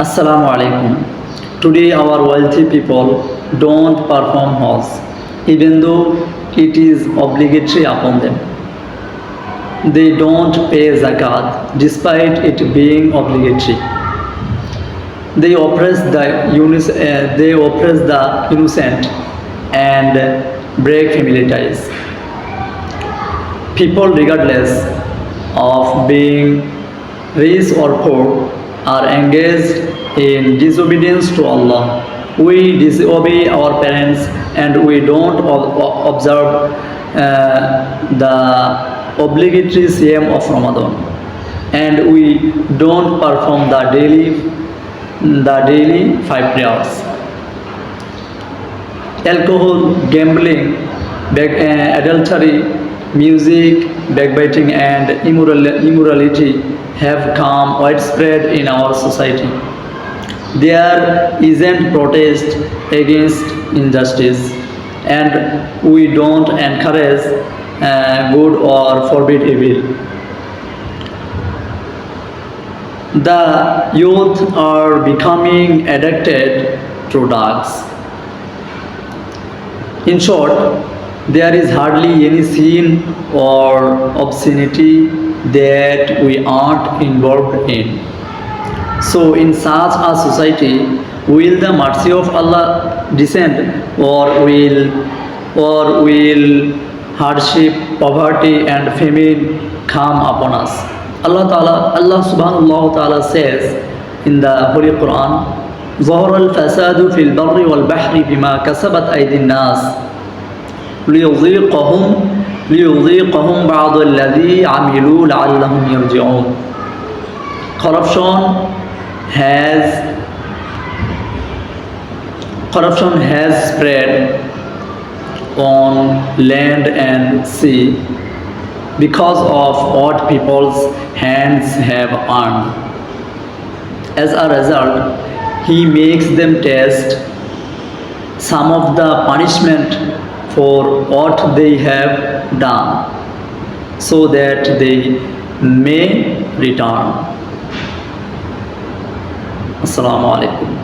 Assalamu alaikum. Today our wealthy people don't perform Hajj even though it is obligatory upon them. They don't pay zakat despite it being obligatory. They oppress the innocent and break family ties. People, regardless of being rich or poor, are engaged in disobedience to Allah. We disobey our parents and we don't observe the obligatory Siyam of Ramadan, and we don't perform the daily 5 prayers. Alcohol, gambling, adultery, music, backbiting, and immorality have become widespread in our society. There isn't protest against injustice, and we don't encourage good or forbid evil. The youth are becoming addicted to drugs. In short, there is hardly any sin or obscenity that we aren't involved in. So, in such a society, will the mercy of Allah descend, or will hardship, poverty, and famine come upon us? Allah subhanahu wa ta'ala says in the Holy Quran, ظهر الفساد في البر والبحر بما كسبت أيدي الناس ليذيقهم بعض الذي عملوا لعلهم يرجعون. Corruption has spread on land and sea because of what people's hands have earned. As a result, He makes them taste some of the punishment for what they have done, so that they may return. Assalamu alaikum.